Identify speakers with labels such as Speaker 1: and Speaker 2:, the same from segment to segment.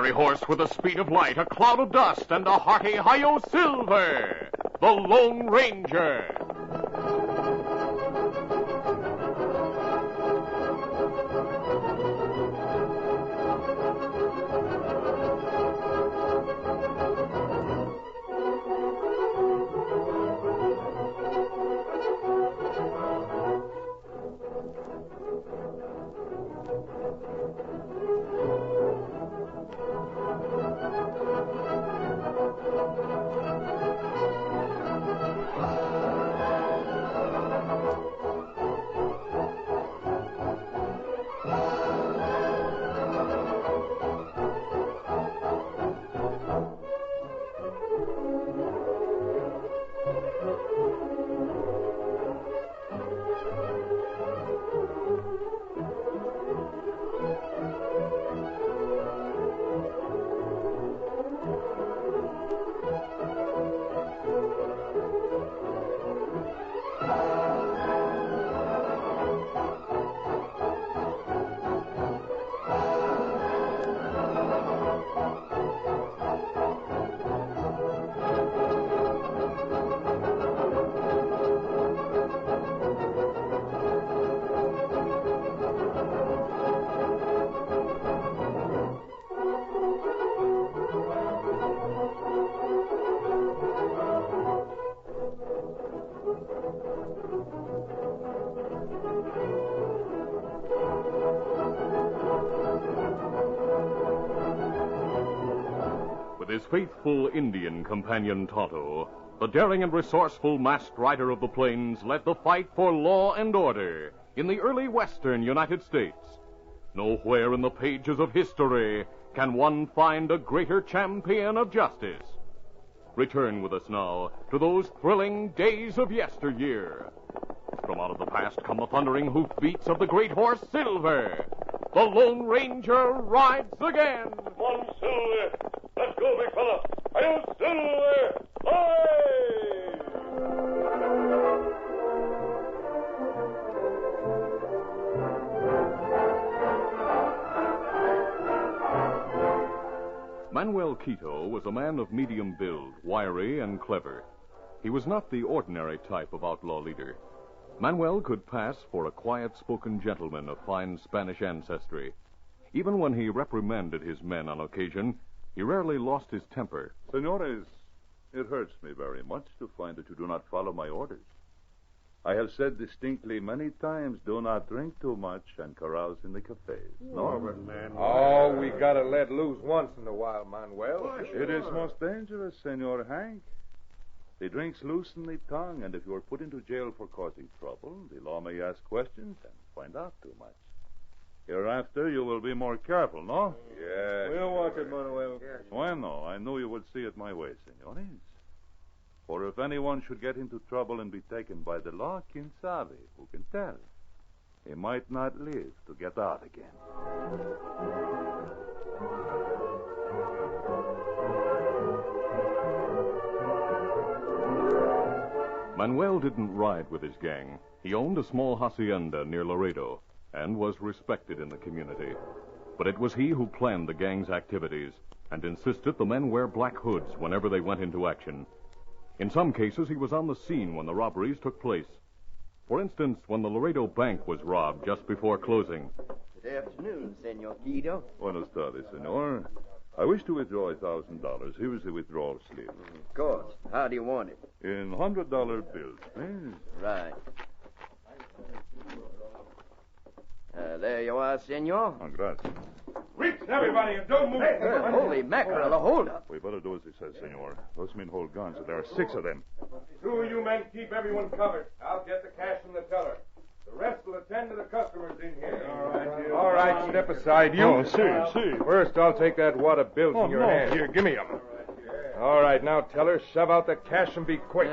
Speaker 1: fiery horse with the speed of light, a cloud of dust, and a hearty Hi-Yo Silver, the Lone Ranger. With his faithful Indian companion Tonto, the daring and resourceful masked rider of the plains led the fight for law and order in the early western United States. Nowhere in the pages of history can one find a greater champion of justice. Return with us now to those thrilling days of yesteryear. From out of the past come the thundering hoofbeats of the great horse Silver. The Lone Ranger rides again.
Speaker 2: Come on, Silver. Let's go, big fella. Hi-Yo Silver! Hi!
Speaker 1: Manuel Quito was a man of medium build, wiry and clever. He was not the ordinary type of outlaw leader. Manuel could pass for a quiet-spoken gentleman of fine Spanish ancestry. Even when he reprimanded his men on occasion, he rarely lost his temper.
Speaker 3: Senores, it hurts me very much to find that you do not follow my orders. I have said distinctly many times, do not drink too much and carouse in the cafes. No,
Speaker 4: but man, we gotta let loose once in a while, Manuel.
Speaker 3: It is most dangerous, Senor Hank. The drinks loosen the tongue, and if you are put into jail for causing trouble, the law may ask questions and find out too much. Hereafter, you will be more careful, no?
Speaker 4: Yes.
Speaker 3: We'll watch it, Manuel. Bueno, I knew you would see it my way, senores. For if anyone should get into trouble and be taken by the law, quien sabe, who can tell? He might not live to get out again.
Speaker 1: Manuel didn't ride with his gang. He owned a small hacienda near Laredo and was respected in the community. But it was he who planned the gang's activities and insisted the men wear black hoods whenever they went into action. In some cases, he was on the scene when the robberies took place. For instance, when the Laredo Bank was robbed just before closing.
Speaker 5: Good afternoon, Senor Quito.
Speaker 3: Buenas tardes, senor. I wish to withdraw $1,000. Here is the withdrawal slip.
Speaker 5: Of course. How do you want it?
Speaker 3: In $100 bills, please.
Speaker 5: Right. There you are, senor.
Speaker 3: Oh, gracias.
Speaker 4: Reach, everybody, and don't move.
Speaker 5: Holy mackerel, hold up.
Speaker 3: We better do as he says, senor. Those men hold guns, and there are 6 of them.
Speaker 4: Two of you men keep everyone covered. I'll get the cash from the teller. The rest will attend to the customers in here. All right, step aside, you.
Speaker 3: Oh, see.
Speaker 4: First, I'll take that wad of bills in your hand. Here, give me them. All right, now, teller, shove out the cash and be quick.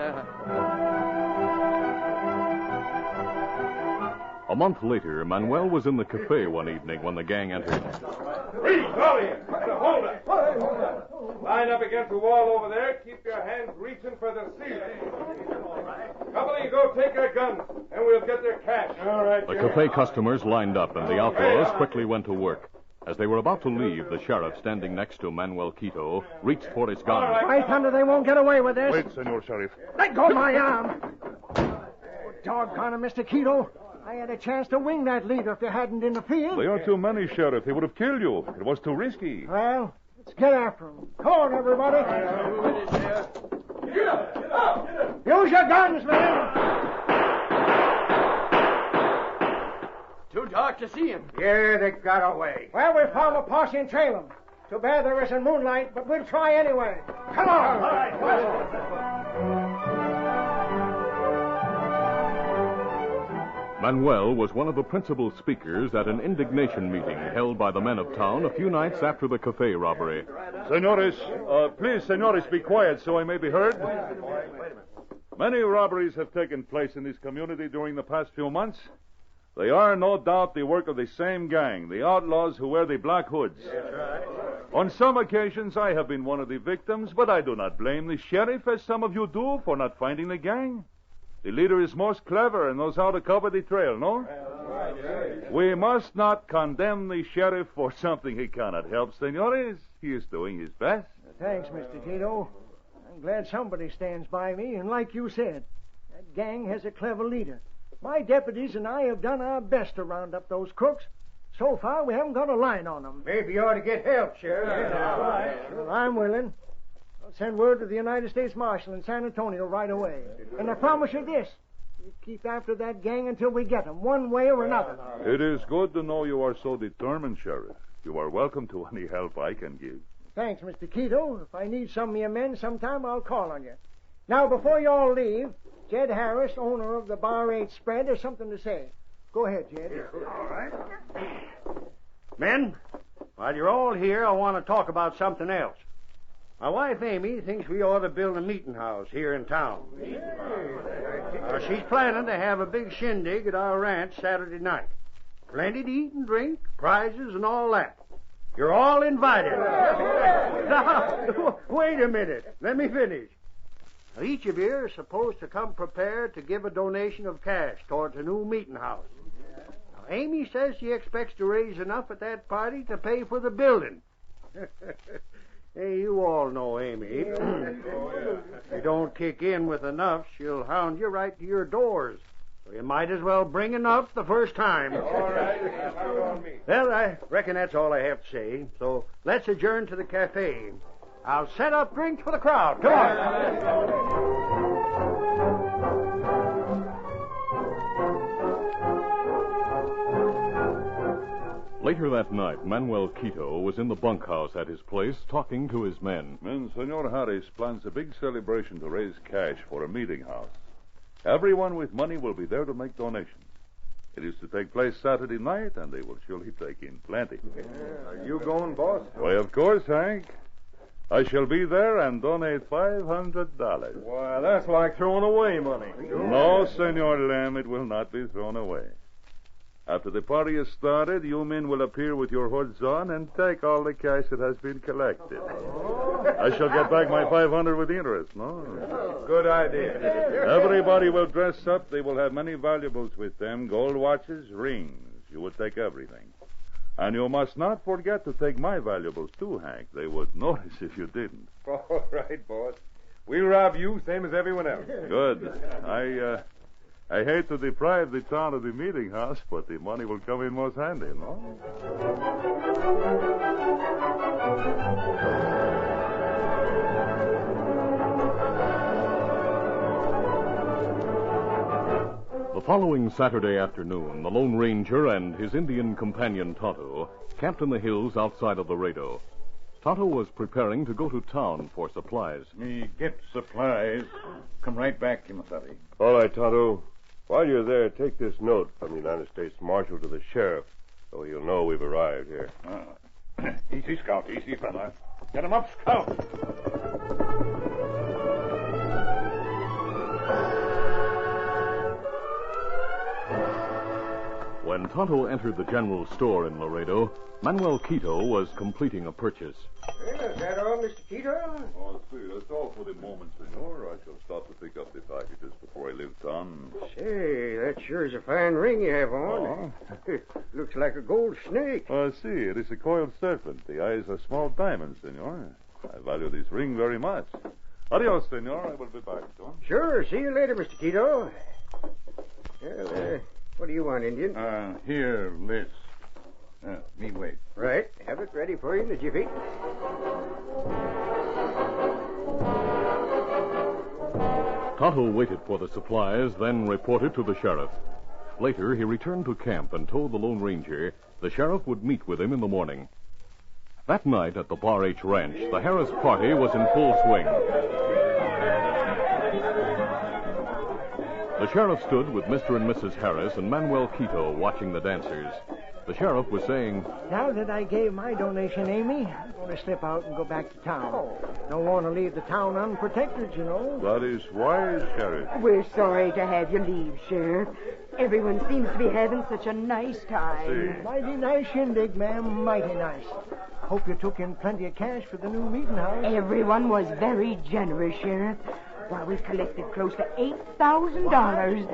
Speaker 1: A month later, Manuel was in the cafe one evening when the gang entered.
Speaker 4: Freeze, all of you. Hold up. Line up against the wall over there. Keep your hands reaching for the ceiling. Couple of you go take their guns, and we'll get their cash. All right.
Speaker 1: The cafe customers lined up, and the outlaws quickly went to work. As they were about to leave, the sheriff, standing next to Manuel Quito, reached for his gun.
Speaker 6: By thunder, they won't get away with this.
Speaker 3: Wait, Senor Sheriff.
Speaker 6: Let go of my arm. Oh, doggone it, Mr. Quito. I had a chance to wing that leader if you hadn't interfered.
Speaker 3: They are too many, Sheriff. He would have killed you. It was too risky.
Speaker 6: Well, let's get after him. Come on, everybody. Use your guns, men.
Speaker 5: Too dark to see him.
Speaker 4: Yeah, they got away.
Speaker 6: Well, we found a posse and trail them. Too bad there isn't moonlight, but we'll try anyway. Come on. All right.
Speaker 1: Manuel was one of the principal speakers at an indignation meeting held by the men of town a few nights after the cafe robbery.
Speaker 3: Senores, please, senores, be quiet so I may be heard. Many robberies have taken place in this community during the past few months. They are, no doubt, the work of the same gang, the outlaws who wear the black hoods. On some occasions, I have been one of the victims, but I do not blame the sheriff, as some of you do, for not finding the gang. The leader is most clever and knows how to cover the trail, no? We must not condemn the sheriff for something he cannot help, senores. He is doing his best.
Speaker 6: Thanks, Mr. Quito. I'm glad somebody stands by me, and like you said, that gang has a clever leader. My deputies and I have done our best to round up those crooks. So far, we haven't got a line on them.
Speaker 4: Maybe you ought to get help, Sheriff.
Speaker 6: Well, I'm willing. I'll send word to the United States Marshal in San Antonio right away. And I promise you this. We'll keep after that gang until we get them, one way or another.
Speaker 3: It is good to know you are so determined, Sheriff. You are welcome to any help I can give.
Speaker 6: Thanks, Mr. Quito. If I need some of your men sometime, I'll call on you. Now, before you all leave, Jed Harris, owner of the Bar 8 Spread, has something to say. Go ahead, Jed.
Speaker 7: All right. Men, while you're all here, I want to talk about something else. My wife, Amy, thinks we ought to build a meeting house here in town. She's planning to have a big shindig at our ranch Saturday night. Plenty to eat and drink, prizes and all that. You're all invited. Now, wait a minute. Let me finish. Now, each of you is supposed to come prepared to give a donation of cash towards a new meeting house. Now, Amy says she expects to raise enough at that party to pay for the building. Hey, you all know Amy. If you don't kick in with enough, she'll hound you right to your doors. So you might as well bring enough the first time.
Speaker 4: All right.
Speaker 7: Well, I reckon that's all I have to say. So let's adjourn to the cafe. I'll set up drinks for the crowd. Come on.
Speaker 1: Later that night, Manuel Quito was in the bunkhouse at his place talking to his men.
Speaker 3: Men, Senor Harris plans a big celebration to raise cash for a meeting house. Everyone with money will be there to make donations. It is to take place Saturday night, and they will surely take in plenty.
Speaker 4: Are you going, boss?
Speaker 3: Why, of course, Hank. I shall be there and donate $500.
Speaker 4: Why, that's like throwing away money.
Speaker 3: No, Senor Lem, it will not be thrown away. After the party is started, you men will appear with your hoods on and take all the cash that has been collected. I shall get back my $500 with interest, no?
Speaker 4: Good idea.
Speaker 3: Everybody will dress up. They will have many valuables with them, gold watches, rings. You would take everything. And you must not forget to take my valuables, too, Hank. They would notice if you didn't.
Speaker 4: All right, boss. We'll rob you, same as everyone else.
Speaker 3: Good. I hate to deprive the town of the meeting house, but the money will come in most handy, no?
Speaker 1: The following Saturday afternoon, the Lone Ranger and his Indian companion Tonto camped in the hills outside of Laredo. Tonto was preparing to go to town for supplies.
Speaker 8: Me get supplies. Come right back, Kimasabi.
Speaker 9: All right, Tonto. While you're there, take this note from the United States Marshal to the sheriff, so he'll know we've arrived here.
Speaker 8: Easy, Scout. Easy, fella. Get him up, Scout.
Speaker 1: When Tonto entered the general store in Laredo, Manuel Quito was completing a purchase.
Speaker 7: Is that all, Mr. Quito?
Speaker 3: Oh, see, that's all for the moment, senor. I shall stop to pick up the packages before I leave town.
Speaker 7: Say, that sure is a fine ring you have on. Looks like a gold snake.
Speaker 3: See, it is a coiled serpent. The eyes are small diamonds, senor. I value this ring very much. Adios, senor. I will be back, son.
Speaker 7: Sure. See you later, Mr. Quito. Well, what do you want, Indian?
Speaker 8: Here, Liz. Me wait.
Speaker 7: Right. Have it ready for you in a jiffy.
Speaker 1: Tonto waited for the supplies, then reported to the sheriff. Later, he returned to camp and told the Lone Ranger the sheriff would meet with him in the morning. That night at the Bar H Ranch, the Harris party was in full swing. The sheriff stood with Mr. and Mrs. Harris and Manuel Quito watching the dancers. The sheriff was saying,
Speaker 6: Now that I gave my donation, Amy, I'm going to slip out and go back to town. Don't want to leave the town unprotected, you know.
Speaker 3: That is wise, Sheriff.
Speaker 10: We're sorry to have you leave, Sheriff. Everyone seems to be having such a nice time.
Speaker 3: See.
Speaker 6: Mighty nice shindig, ma'am. Mighty nice. Hope you took in plenty of cash for the new meeting house.
Speaker 10: Everyone was very generous, Sheriff. Why, we collected close to $8,000.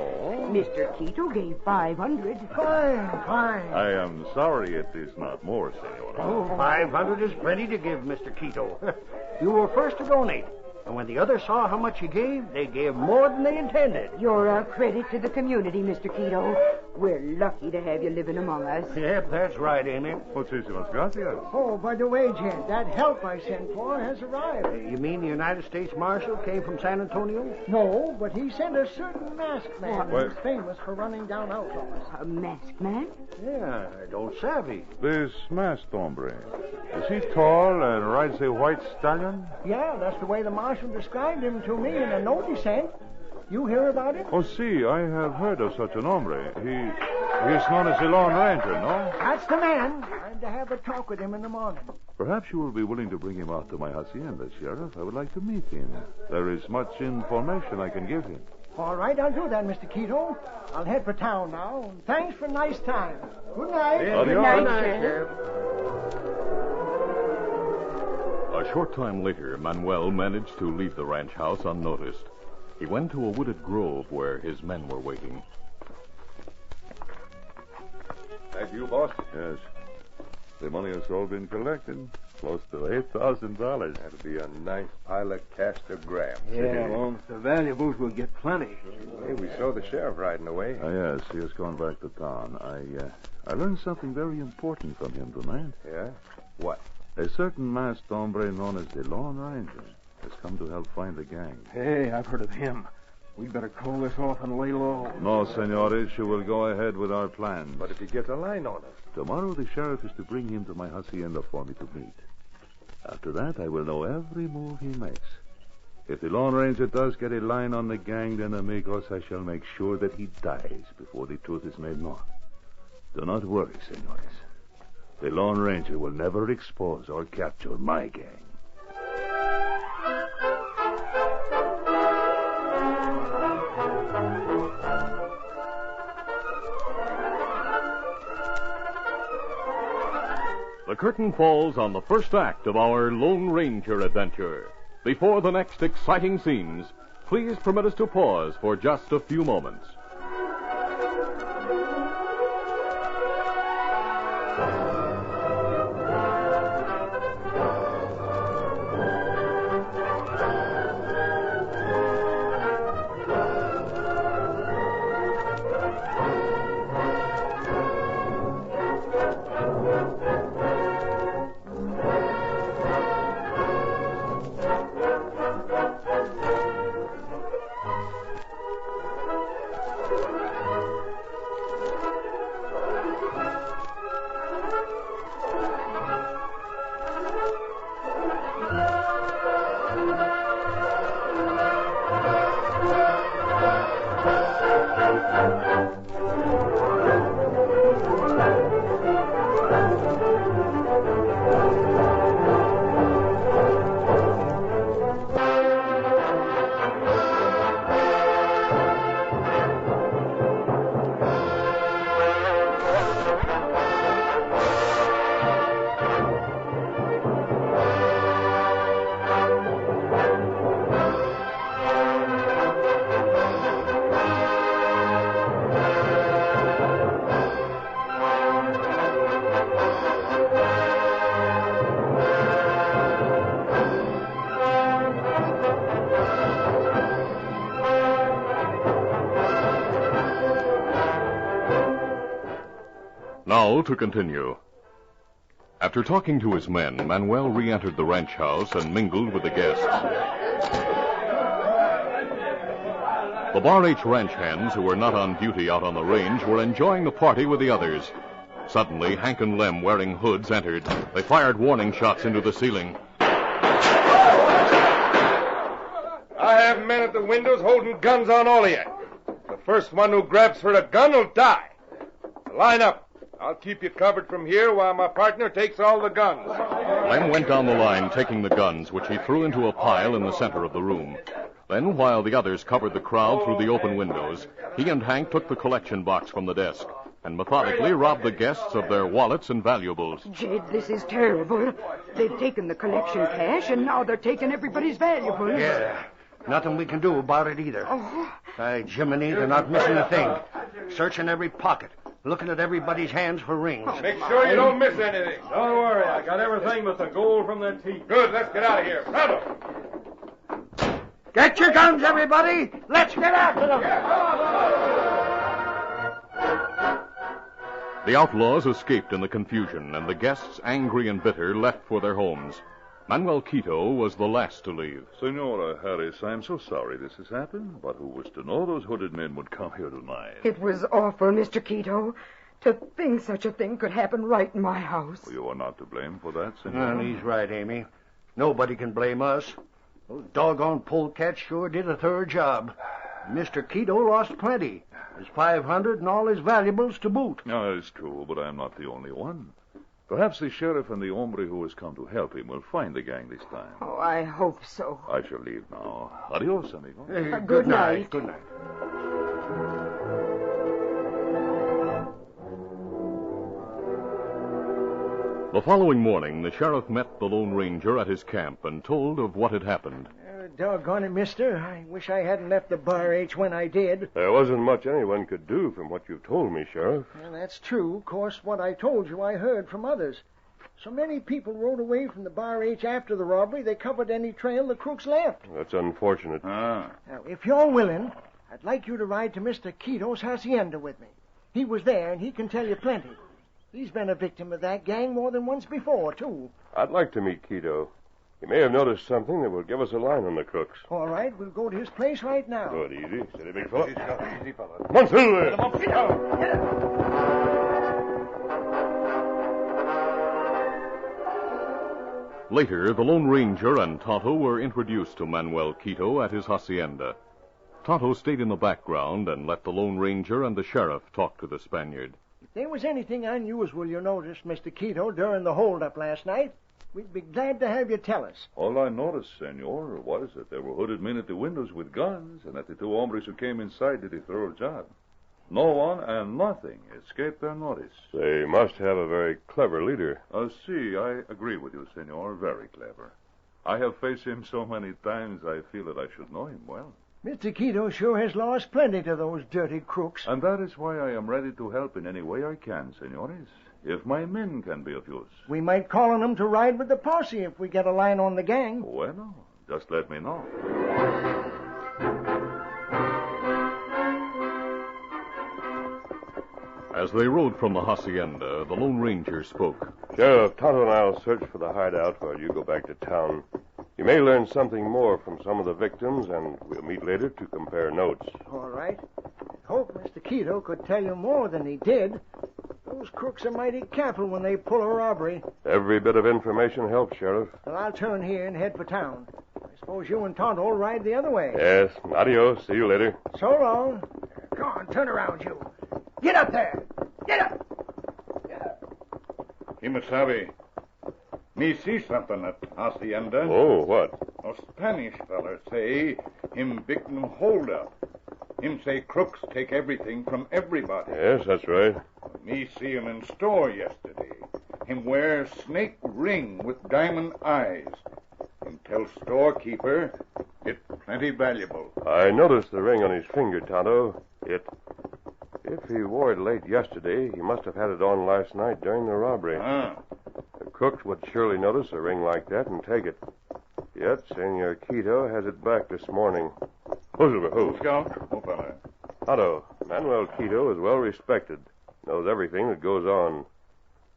Speaker 10: Mr. Quito gave $500.
Speaker 6: Fine.
Speaker 3: I am sorry it is not more, senor.
Speaker 7: Oh, 500 is plenty to give, Mr. Quito. You were first to donate. And when the others saw how much you gave, they gave more than they intended.
Speaker 10: You're a credit to the community, Mr. Quito. We're lucky to have you living among us.
Speaker 7: Yep, that's right, Amy.
Speaker 3: Muchísimas gracias.
Speaker 6: Oh, by the way, Jen, that help I sent for has arrived.
Speaker 7: You mean the United States Marshal came from San Antonio?
Speaker 6: No, but he sent a certain masked man
Speaker 3: What?
Speaker 6: who's famous for running down outlaws.
Speaker 10: A masked man?
Speaker 7: Yeah, I don't savvy.
Speaker 3: This masked hombre, is he tall and rides a white stallion?
Speaker 6: Yeah, that's the way the marshal described him to me in a note he sent. You hear about it?
Speaker 3: Oh, see, I have heard of such an hombre. He is known as the Lone Ranger, no?
Speaker 6: That's the man. I'm to have a talk with him in the morning.
Speaker 3: Perhaps you will be willing to bring him out to my hacienda, Sheriff. I would like to meet him. There is much information I can give him.
Speaker 6: All right, I'll do that, Mr. Quito. I'll head for town now. And thanks for a nice time. Good night.
Speaker 10: Good night, Sheriff.
Speaker 1: A short time later, Manuel managed to leave the ranch house unnoticed. He went to a wooded grove where his men were waiting.
Speaker 3: Thank you, boss. Yes. The money has all been collected. Close to $8,000.
Speaker 9: That'll be a nice pile of cash to grab.
Speaker 5: Yeah, well, the valuables will get plenty.
Speaker 9: Hey, we saw the sheriff riding away.
Speaker 3: Yes, he has gone back to town. I learned something very important from him tonight.
Speaker 9: Yeah? What?
Speaker 3: A certain masked hombre known as the Lone Ranger has come to help find the gang.
Speaker 5: Hey, I've heard of him. We'd better call this off and lay low.
Speaker 3: No, senores, you will go ahead with our plans.
Speaker 9: But if he gets a line on us?
Speaker 3: Tomorrow the sheriff is to bring him to my hacienda for me to meet. After that, I will know every move he makes. If the Lone Ranger does get a line on the gang, then, amigos, I shall make sure that he dies before the truth is made known. Do not worry, senores. The Lone Ranger will never expose or capture my gang.
Speaker 1: The curtain falls on the first act of our Lone Ranger adventure. Before the next exciting scenes, please permit us to pause for just a few moments. Now to continue. After talking to his men, Manuel re-entered the ranch house and mingled with the guests. The Bar H ranch hands, who were not on duty out on the range, were enjoying the party with the others. Suddenly, Hank and Lem, wearing hoods, entered. They fired warning shots into the ceiling.
Speaker 4: I have men at the windows holding guns on all of you. The first one who grabs for a gun will die. Line up. I'll keep you covered from here while my partner takes all the guns.
Speaker 1: Lem went down the line, taking the guns, which he threw into a pile in the center of the room. Then, while the others covered the crowd through the open windows, he and Hank took the collection box from the desk and methodically robbed the guests of their wallets and valuables.
Speaker 10: Jed, this is terrible. They've taken the collection cash, and now they're taking everybody's valuables.
Speaker 7: Yeah. Nothing we can do about it either.
Speaker 10: Oh.
Speaker 7: By Jiminy, they're not missing a thing. Searching every pocket. Looking at everybody's hands for rings.
Speaker 4: Make sure you don't miss anything.
Speaker 5: Don't worry, I got everything but the gold from their teeth.
Speaker 4: Good, let's get out of here. Pronto.
Speaker 7: Get your guns, everybody! Let's get after them!
Speaker 1: The outlaws escaped in the confusion, and the guests, angry and bitter, left for their homes. Manuel Quito was the last to leave.
Speaker 3: Senora Harris, I'm so sorry this has happened, but who was to know those hooded men would come here tonight?
Speaker 10: It was awful, Mr. Quito. To think such a thing could happen right in my house.
Speaker 3: Well, you are not to blame for that, Senora.
Speaker 7: Well, he's right, Amy. Nobody can blame us. Those doggone polecats sure did a thorough job. Mr. Quito lost plenty. His $500 and all his valuables to boot.
Speaker 3: No, it's true, but I'm not the only one. Perhaps the sheriff and the hombre who has come to help him will find the gang this time.
Speaker 10: Oh, I hope so.
Speaker 3: I shall leave now. Adios, amigo.
Speaker 10: Good night.
Speaker 7: Good night.
Speaker 1: The following morning, the sheriff met the Lone Ranger at his camp and told of what had happened.
Speaker 6: Doggone it, mister. I wish I hadn't left the Bar H when I did.
Speaker 9: There wasn't much anyone could do from what you told me, Sheriff.
Speaker 6: Well, that's true. Of course, what I told you, I heard from others. So many people rode away from the Bar H after the robbery, they covered any trail the crooks left.
Speaker 9: That's unfortunate.
Speaker 6: Now, if you're willing, I'd like you to ride to Mr. Quito's hacienda with me. He was there, and he can tell you plenty. He's been a victim of that gang more than once before, too.
Speaker 9: I'd like to meet Quito. He may have noticed something that will give us a line on the crooks.
Speaker 6: All right, we'll go to his place right now.
Speaker 9: Good, easy. Steady, big fella.
Speaker 8: Easy, fella.
Speaker 9: Come on through there.
Speaker 1: Later, the Lone Ranger and Tonto were introduced to Manuel Quito at his hacienda. Tonto stayed in the background and let the Lone Ranger and the sheriff talk to the Spaniard.
Speaker 6: If there was anything unusual you noticed, Mr. Quito, during the holdup last night, we'd be glad to have you tell us.
Speaker 3: All I noticed, senor, was that there were hooded men at the windows with guns, and that the two hombres who came inside did a thorough job. No one and nothing escaped their notice.
Speaker 9: They must have a very clever leader.
Speaker 3: I agree with you, senor. Very clever. I have faced him so many times, I feel that I should know him well.
Speaker 6: Mr. Quito sure has lost plenty to those dirty crooks.
Speaker 3: And that is why I am ready to help in any way I can, senores. If my men can be of use.
Speaker 6: We might call on them to ride with the posse if we get a line on the gang.
Speaker 3: Bueno, just let me know.
Speaker 1: As they rode from the hacienda, the Lone Ranger spoke.
Speaker 9: Sheriff, Tonto and I'll search for the hideout while you go back to town. You may learn something more from some of the victims, and we'll meet later to compare notes.
Speaker 6: All right. I hope Mr. Quito could tell you more than he did. Those crooks are mighty careful when they pull a robbery.
Speaker 9: Every bit of information helps, Sheriff.
Speaker 6: Well, I'll turn here and head for town. I suppose you and Tonto will ride the other way.
Speaker 9: Yes. Adios. See you later.
Speaker 6: So long. Come on, turn around, you. Get up there. Get up.
Speaker 8: Kimasabi, me see something at hacienda.
Speaker 9: Oh, what?
Speaker 8: A Spanish feller say him victim hold up. Him say crooks take everything from everybody.
Speaker 9: Yes, that's right.
Speaker 8: Me see him in store yesterday. Him wear snake ring with diamond eyes. Him tell storekeeper it plenty valuable.
Speaker 9: I noticed the ring on his finger, Tonto. If he wore it late yesterday, he must have had it on last night during the robbery. The crooks would surely notice a ring like that and take it. Yet Senor Quito has it back this morning. Who's
Speaker 8: Scout? Oh, fella.
Speaker 9: Tonto, Manuel Quito is well respected. knows everything that goes on.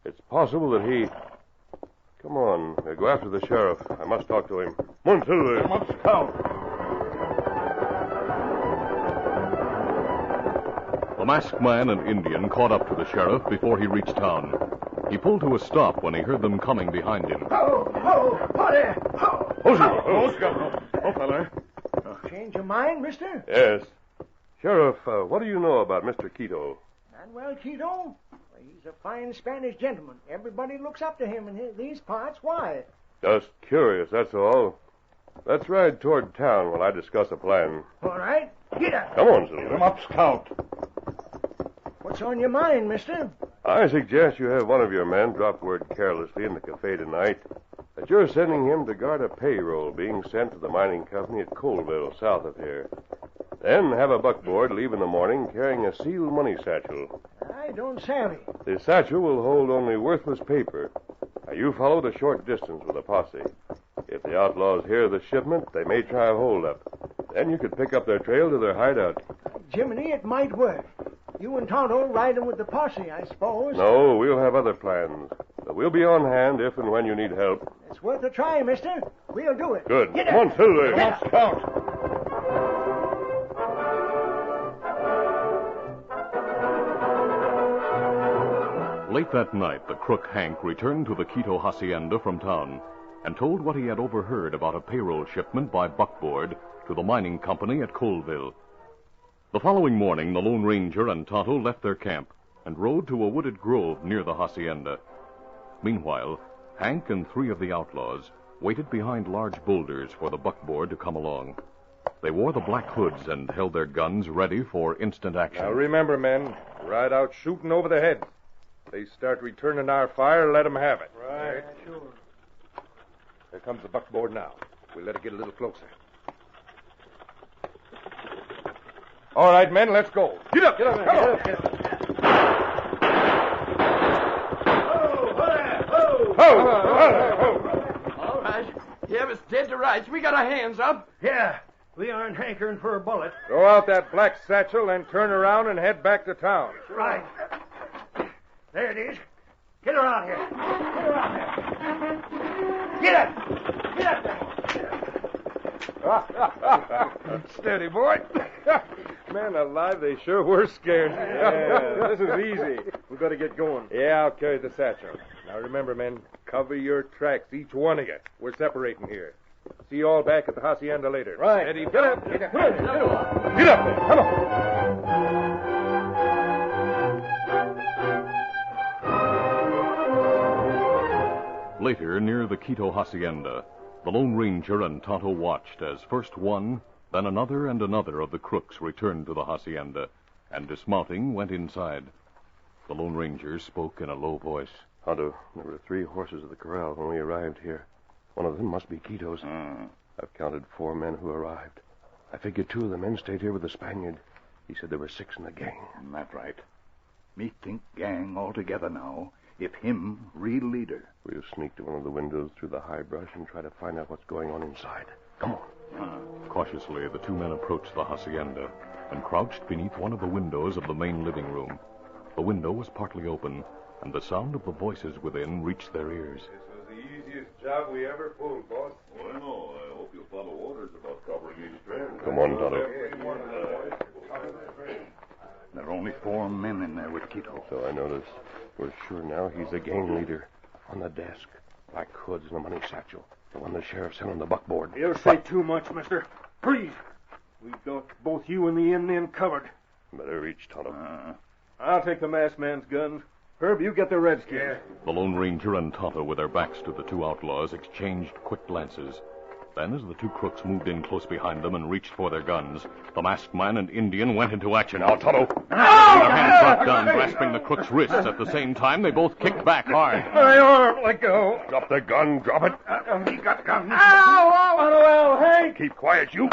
Speaker 9: It's possible that he... Come on, go after the sheriff. I must talk to him. Come on, Silver.
Speaker 8: Come on, Scout.
Speaker 1: The masked man and Indian caught up to the sheriff before he reached town. He pulled to a stop when he heard them coming behind him.
Speaker 6: Buddy!
Speaker 8: Oh, fella.
Speaker 6: Change your mind, mister?
Speaker 9: Yes. Sheriff, what do you know about Mr. Quito?
Speaker 6: Manuel Quito? He's a fine Spanish gentleman. Everybody looks up to him in these parts. Why?
Speaker 9: Just curious, that's all. Let's ride toward town while I discuss a plan.
Speaker 6: All right. Get up.
Speaker 9: Come on, Silver.
Speaker 8: Come up, Scout.
Speaker 6: What's on your mind, mister?
Speaker 9: I suggest you have one of your men drop word carelessly in the cafe tonight that you're sending him to guard a payroll being sent to the mining company at Colville, south of here. Then have a buckboard leave in the morning carrying a sealed money satchel.
Speaker 6: I don't savvy.
Speaker 9: The satchel will hold only worthless paper. Now, you followed a short distance with a posse. If the outlaws hear the shipment, they may try a holdup. Then you could pick up their trail to their hideout.
Speaker 6: Jiminy, it might work. You and Tonto riding with the posse, I suppose.
Speaker 9: No, we'll have other plans. But we'll be on hand if and when you need help.
Speaker 6: It's worth a try, mister. We'll do it.
Speaker 9: Good.
Speaker 6: Get
Speaker 9: Come on, Silver.
Speaker 8: Come on, Scout.
Speaker 1: Late that night, the crook Hank returned to the Quito hacienda from town and told what he had overheard about a payroll shipment by buckboard to the mining company at Colville. The following morning, the Lone Ranger and Tonto left their camp and rode to a wooded grove near the hacienda. Meanwhile, Hank and 3 of the outlaws waited behind large boulders for the buckboard to come along. They wore the black hoods and held their guns ready for instant action.
Speaker 4: Now remember, men, ride out shooting over the heads. If they start returning our fire, let them have it.
Speaker 6: Right. Sure.
Speaker 4: Here comes the buckboard now. We'll let it get a little closer. All right, men, let's go. Get up! Get up! Come on! Get up.
Speaker 7: All right. You have us dead to rights. We got our hands up. Yeah. We aren't hankering for a bullet.
Speaker 4: Throw out that black satchel and turn around and head back to town.
Speaker 7: Right. There it is. Get around here. Get around here. Get up. Get up there.
Speaker 4: Steady, boy. Man alive, they sure were scared.
Speaker 5: Yeah, this is easy. We've got to get going.
Speaker 4: Yeah, I'll carry the satchel. Now remember, men, cover your tracks, each one of you. We're separating here. See you all back at the hacienda later.
Speaker 5: Right.
Speaker 4: Steady, get up. Get up. Get up there. Come on.
Speaker 1: Later, near the Quito hacienda, the Lone Ranger and Tonto watched as first one, then another and another of the crooks returned to the hacienda, and dismounting, went inside. The Lone Ranger spoke in a low voice.
Speaker 9: Tonto, there were 3 horses at the corral when we arrived here. One of them must be Quito's. I've counted 4 men who arrived. I figured 2 of the men stayed here with the Spaniard. He said there were 6 in the gang.
Speaker 8: That right. Me think gang altogether now. If him real leader.
Speaker 9: We'll sneak to one of the windows through the high brush and try to find out what's going on inside. Come on.
Speaker 1: Cautiously, the 2 men approached the hacienda and crouched beneath one of the windows of the main living room. The window was partly open, and the sound of the voices within reached their ears.
Speaker 4: This was the easiest job we ever pulled, boss.
Speaker 2: Well, no, I hope you'll follow orders about covering each trail.
Speaker 9: Come on, Tonto.
Speaker 8: There are only 4 men in there with Quito.
Speaker 9: So I noticed. We're sure now he's the gang leader. On the desk, black hoods and a money satchel. The one the sheriff sent on the buckboard.
Speaker 5: You say too much, mister. Please. We've got both you and the Indian covered.
Speaker 9: Better reach, Tonto.
Speaker 5: I'll take the masked man's guns. Herb, you get the redskins. Yeah.
Speaker 1: The Lone Ranger and Tonto, with their backs to the 2 outlaws, exchanged quick glances. Then, as the 2 crooks moved in close behind them and reached for their guns, the masked man and Indian went into action. Now, Tonto! Their hands dropped down, grasping the crook's wrists. At the same time, they both kicked back hard.
Speaker 5: My arm, let go.
Speaker 9: Drop the gun, drop it.
Speaker 8: He got guns.
Speaker 5: Ow! Well, Hank.
Speaker 9: Keep quiet, you.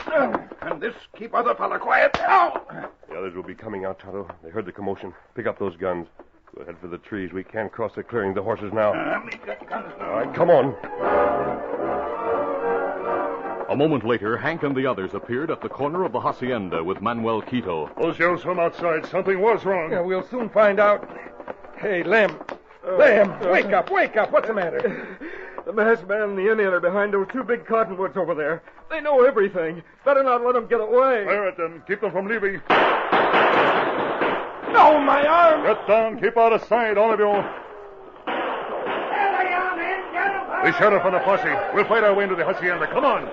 Speaker 8: And this keep other fella quiet. Ow!
Speaker 9: The others will be coming out, Tonto. They heard the commotion. Pick up those guns. We'll head for the trees. We can't cross the clearing. The horses now.
Speaker 8: Me got guns now.
Speaker 9: All right, come on.
Speaker 1: A moment later, Hank and the others appeared at the corner of the hacienda with Manuel Quito.
Speaker 5: Those yells from outside. Something was wrong.
Speaker 4: Yeah, we'll soon find out. Hey, Lem. Lem, wake up, wake up. What's the matter?
Speaker 5: The masked man and the Indian are behind those two big cottonwoods over there. They know everything. Better not let them get away.
Speaker 2: Fire at them. Keep them from leaving.
Speaker 5: No, my arm!
Speaker 2: Get down. Keep out of sight, all of you. The sheriff and the posse. We'll fight our way into the hacienda. Come on.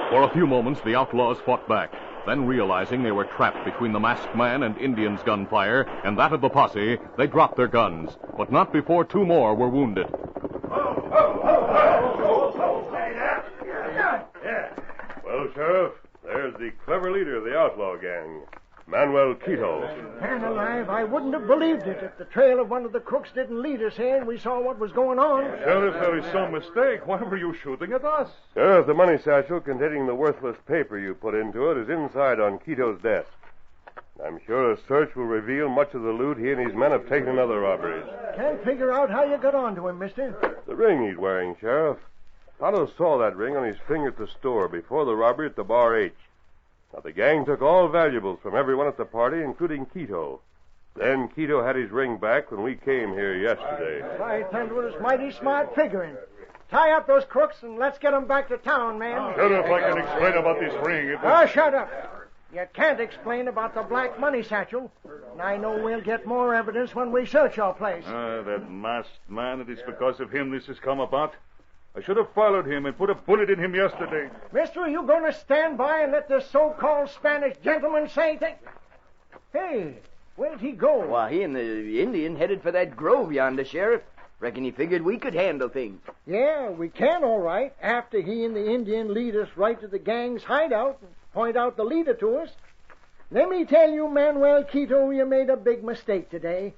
Speaker 1: For a few moments, the outlaws fought back. Then, realizing they were trapped between the masked man and Indians' gunfire and that of the posse, they dropped their guns. But not before two more were wounded.
Speaker 9: Well, Sheriff, there's the clever leader of the outlaw gang, Manuel Quito.
Speaker 6: Man alive, I wouldn't have believed it if the trail of one of the crooks didn't lead us here and we saw what was going on.
Speaker 2: Sheriff, there is some mistake. Why were you shooting at us?
Speaker 9: Sheriff, the money satchel containing the worthless paper you put into it is inside on Quito's desk. I'm sure a search will reveal much of the loot he and his men have taken in other robberies.
Speaker 6: Can't figure out how you got onto him, mister.
Speaker 9: The ring he's wearing, Sheriff. Tonto saw that ring on his finger at the store before the robbery at the Bar H. Now, the gang took all valuables from everyone at the party, including Quito. Then Quito had his ring back when we came here yesterday.
Speaker 6: By thunder, it's mighty smart figuring. Tie up those crooks and let's get them back to town, man.
Speaker 2: Sheriff, I can explain about this ring.
Speaker 6: Shut up. You can't explain about the black money satchel. And I know we'll get more evidence when we search your place.
Speaker 2: That masked man, it is because of him this has come about. I should have followed him and put a bullet in him yesterday.
Speaker 6: Mister, are you going to stand by and let this so-called Spanish gentleman say things? Hey, where'd he go?
Speaker 11: Why, he and the Indian headed for that grove yonder, Sheriff. Reckon he figured we could handle things.
Speaker 6: Yeah, we can, all right, after he and the Indian lead us right to the gang's hideout and point out the leader to us. Let me tell you, Manuel Quito, you made a big mistake today.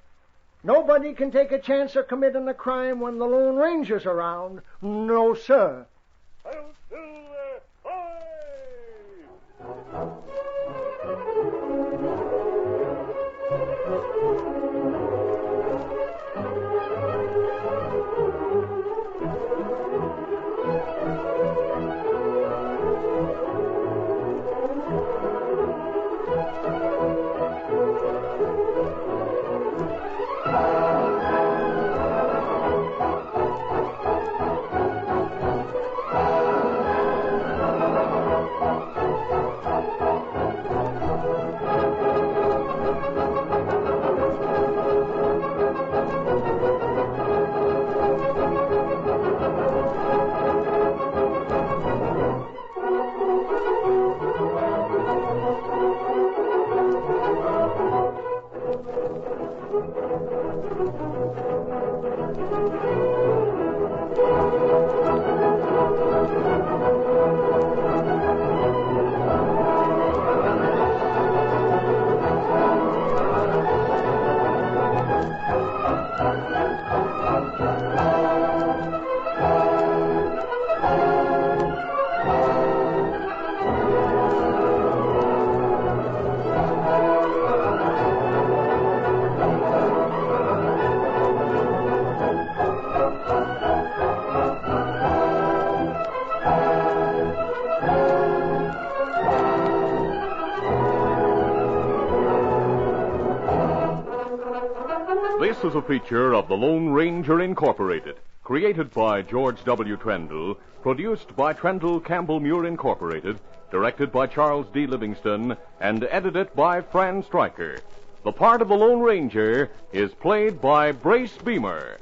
Speaker 6: Nobody can take a chance of committing a crime when the Lone Ranger's around. No, sir.
Speaker 1: This is a feature of the Lone Ranger Incorporated, created by George W. Trendle, produced by Trendle Campbell Muir Incorporated, directed by Charles D. Livingston, and edited by Fran Stryker. The part of the Lone Ranger is played by Brace Beamer.